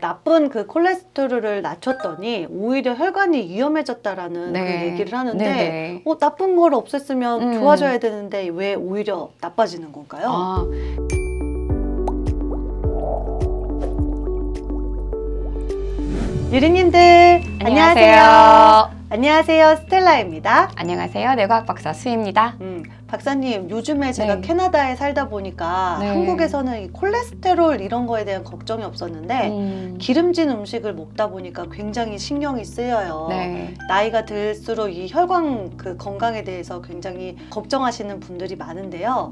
나쁜 그 콜레스테롤을 낮췄더니 오히려 혈관이 위험해졌다라는 그 얘기를 하는데 네네. 나쁜 걸 없앴으면 좋아져야 되는데 왜 오히려 나빠지는 건가요? 유리님들 안녕하세요. 안녕하세요. 스텔라입니다. 안녕하세요. 뇌과학 박사 수희입니다. 박사님, 요즘에 제가 네. 캐나다에 살다 보니까 네. 한국에서는 이 콜레스테롤 이런 거에 대한 걱정이 없었는데 기름진 음식을 먹다 보니까 굉장히 신경이 쓰여요. 네. 나이가 들수록 이 혈관 그 건강에 대해서 굉장히 걱정하시는 분들이 많은데요.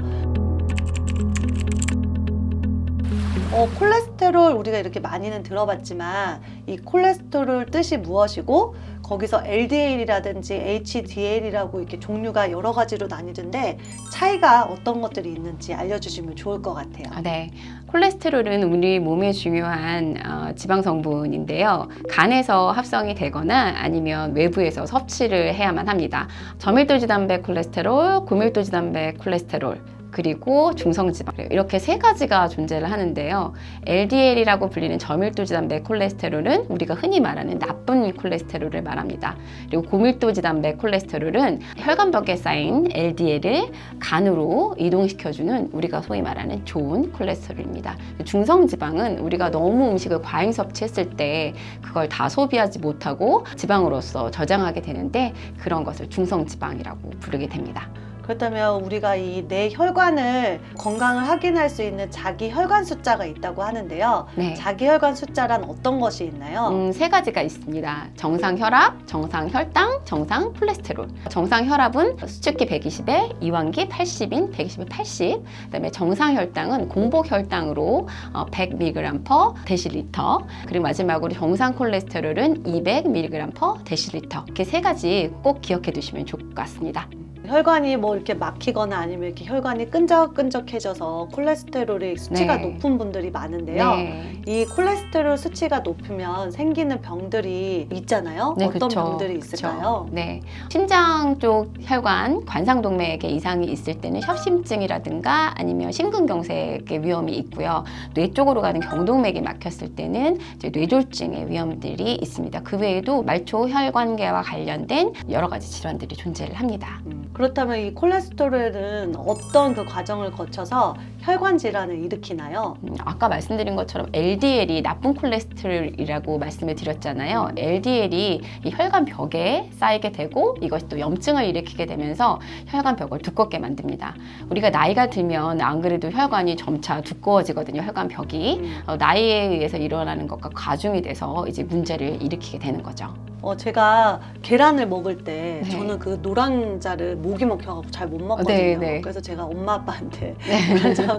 콜레스테롤 우리가 이렇게 많이는 들어봤지만 이 콜레스테롤 뜻이 무엇이고 거기서 LDL이라든지 HDL이라고 이렇게 종류가 여러 가지로 나뉘던데 차이가 어떤 것들이 있는지 알려주시면 좋을 것 같아요. 네. 콜레스테롤은 우리 몸에 중요한 지방 성분인데요. 간에서 합성이 되거나 아니면 외부에서 섭취를 해야만 합니다. 저밀도지 단백 콜레스테롤, 고밀도지 단백 콜레스테롤, 그리고 중성지방, 이렇게 세 가지가 존재를 하는데요. LDL이라고 불리는 저밀도지 단백 콜레스테롤은 우리가 흔히 말하는 나쁜 콜레스테롤을 말합니다. 그리고 고밀도지 단백 콜레스테롤은 혈관벽에 쌓인 LDL을 간으로 이동시켜주는 우리가 소위 말하는 좋은 콜레스테롤입니다. 중성지방은 우리가 너무 음식을 과잉 섭취했을 때 그걸 다 소비하지 못하고 지방으로서 저장하게 되는데 그런 것을 중성지방이라고 부르게 됩니다. 그렇다면 우리가 이 내 혈관을 건강을 확인할 수 있는 자기 혈관 숫자가 있다고 하는데요. 네. 자기 혈관 숫자란 어떤 것이 있나요? 세 가지가 있습니다. 정상 혈압, 정상 혈당, 정상 콜레스테롤. 정상 혈압은 수축기 120에 이완기 80인 120에 80. 그다음에 정상 혈당은 공복 혈당으로 100mg/dL. 그리고 마지막으로 정상 콜레스테롤은 200mg/dL. 이렇게 세 가지 꼭 기억해 두시면 좋을 것 같습니다. 혈관이 뭐 이렇게 막히거나 아니면 이렇게 혈관이 끈적끈적해져서 콜레스테롤의 수치가 네. 높은 분들이 많은데요. 네. 이 콜레스테롤 수치가 높으면 생기는 병들이 있잖아요. 네, 어떤 그쵸. 병들이 있을까요? 그쵸. 네. 신장 쪽 혈관, 관상동맥에 이상이 있을 때는 협심증이라든가 아니면 심근경색의 위험이 있고요. 뇌 쪽으로 가는 경동맥이 막혔을 때는 이제 뇌졸중의 위험들이 있습니다. 그 외에도 말초 혈관계와 관련된 여러 가지 질환들이 존재를 합니다. 그렇다면 이 콜레스테롤은 어떤 그 과정을 거쳐서 혈관 질환을 일으키나요? 아까 말씀드린 것처럼 LDL이 나쁜 콜레스테롤이라고 말씀을 드렸잖아요. LDL이 이 혈관벽에 쌓이게 되고 이것이 또 염증을 일으키게 되면서 혈관벽을 두껍게 만듭니다. 우리가 나이가 들면 안 그래도 혈관이 점차 두꺼워지거든요. 혈관벽이. 나이에 의해서 일어나는 것과 가중이 돼서 이제 문제를 일으키게 되는 거죠. 제가 계란을 먹을 때 네. 저는 그 노란자를 목이 먹혀가지고 잘 못 먹거든요. 네, 네. 그래서 제가 엄마 아빠한테 노란자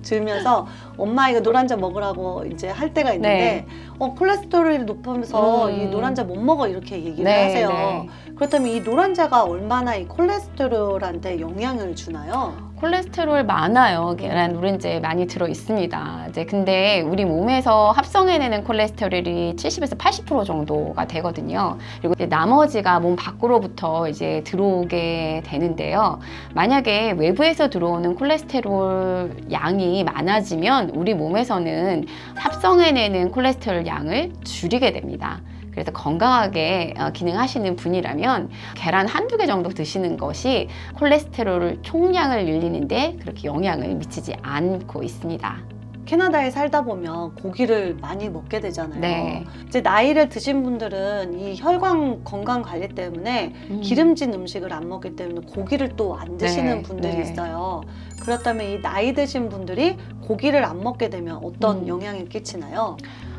주면서 엄마 이거 노란자 먹으라고 이제 할 때가 있는데 콜레스테롤이 높으면서 이 노란자 못 먹어 이렇게 얘기를 네, 하세요. 네. 그렇다면 이 노란자가 얼마나 이 콜레스테롤한테 영향을 주나요? 콜레스테롤 많아요. 계란 노른자에 많이 들어 있습니다. 이제 근데 우리 몸에서 합성해내는 콜레스테롤이 70에서 80% 정도가 되거든요. 그리고 이제 나머지가 몸 밖으로부터 이제 들어오게 되는데요. 만약에 외부에서 들어오는 콜레스테롤 양이 많아지면 우리 몸에서는 합성해내는 콜레스테롤 양을 줄이게 됩니다. 그래서 건강하게 기능하시는 분이라면 계란 한두 개 정도 드시는 것이 콜레스테롤 총량을 늘리는데 그렇게 영향을 미치지 않고 있습니다. 캐나다에 살다 보면 고기를 많이 먹게 되잖아요. 네. 이제 나이를 드신 분들은 이 혈관 건강 관리 때문에 기름진 음식을 안 먹기 때문에 고기를 또 안 드시는 네, 분들이 네. 있어요. 그렇다면 이 나이 드신 분들이 고기를 안 먹게 되면 어떤 영향을 끼치나요?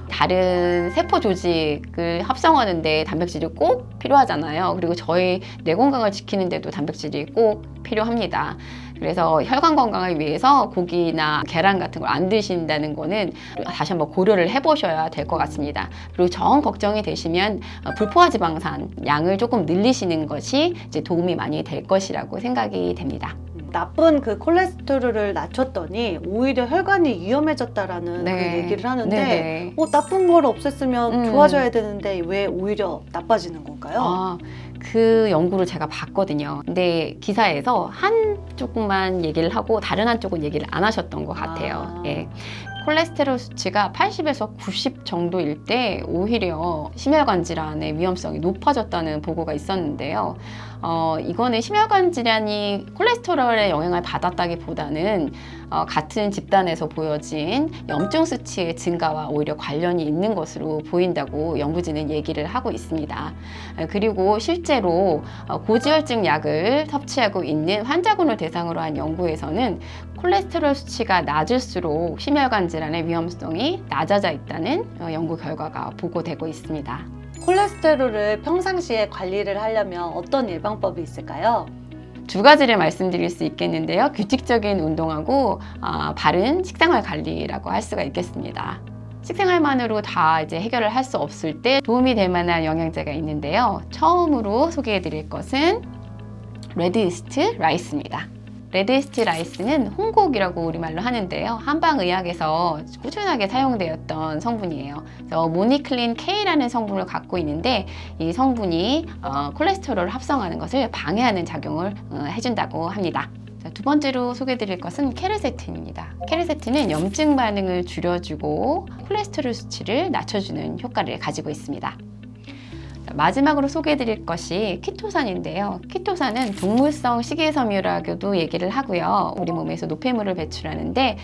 다른 세포 조직을 합성하는데 단백질이 꼭 필요하잖아요. 그리고 저희 뇌 건강을 지키는데도 단백질이 꼭 필요합니다. 그래서 혈관 건강을 위해서 고기나 계란 같은 걸 안 드신다는 거는 다시 한번 고려를 해보셔야 될 것 같습니다. 그리고 정 걱정이 되시면 불포화 지방산 양을 조금 늘리시는 것이 이제 도움이 많이 될 것이라고 생각이 됩니다. 나쁜 그 콜레스테롤을 낮췄더니 오히려 혈관이 위험해졌다라는 그 얘기를 하는데 나쁜 걸 없앴으면 좋아져야 되는데 왜 오히려 나빠지는 건가요? 그 연구를 제가 봤거든요. 근데 기사에서 한쪽만 얘기를 하고 다른 한쪽은 얘기를 안 하셨던 것 같아요. 예. 콜레스테롤 수치가 80에서 90 정도일 때 오히려 심혈관 질환의 위험성이 높아졌다는 보고가 있었는데요. 이거는 심혈관 질환이 콜레스테롤에 영향을 받았다기보다는 같은 집단에서 보여진 염증 수치의 증가와 오히려 관련이 있는 것으로 보인다고 연구진은 얘기를 하고 있습니다. 그리고 실제로 고지혈증 약을 섭취하고 있는 환자군을 대상으로 한 연구에서는 콜레스테롤 수치가 낮을수록 심혈관 질환의 위험성이 낮아져 있다는 연구 결과가 보고되고 있습니다. 콜레스테롤을 평상시에 관리를 하려면 어떤 예방법이 있을까요? 두 가지를 말씀드릴 수 있겠는데요. 규칙적인 운동하고 바른 식생활 관리라고 할 수가 있겠습니다. 식생활만으로 다 이제 해결을 할 수 없을 때 도움이 될 만한 영양제가 있는데요. 처음으로 소개해 드릴 것은 레드이스트 라이스입니다. 레드이스트 라이스는 홍곡이라고 우리말로 하는데요. 한방의학에서 꾸준하게 사용되었던 성분이에요. 그래서 모니클린 K라는 성분을 갖고 있는데 이 성분이 콜레스테롤을 합성하는 것을 방해하는 작용을 해준다고 합니다. 두 번째로 소개해드릴 것은 케르세틴입니다. 케르세틴은 염증 반응을 줄여주고 콜레스테롤 수치를 낮춰주는 효과를 가지고 있습니다. 마지막으로 소개해드릴 것이 키토산인데요. 키토산은 동물성 식이섬유라고도 얘기를 하고요. 우리 몸에서 노폐물을 배출하는데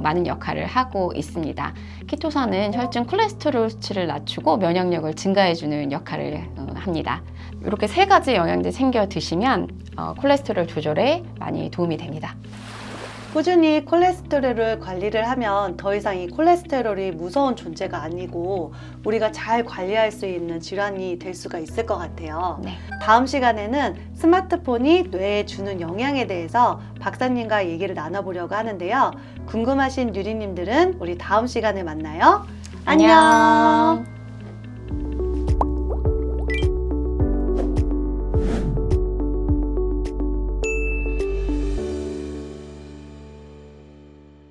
많은 역할을 하고 있습니다. 키토산은 혈중 콜레스테롤 수치를 낮추고 면역력을 증가해주는 역할을 합니다. 이렇게 세 가지 영양제 챙겨 드시면 콜레스테롤 조절에 많이 도움이 됩니다. 꾸준히 콜레스테롤을 관리를 하면 더 이상 이 콜레스테롤이 무서운 존재가 아니고 우리가 잘 관리할 수 있는 질환이 될 수가 있을 것 같아요. 네. 다음 시간에는 스마트폰이 뇌에 주는 영향에 대해서 박사님과 얘기를 나눠보려고 하는데요. 궁금하신 유리님들은 우리 다음 시간에 만나요. 안녕.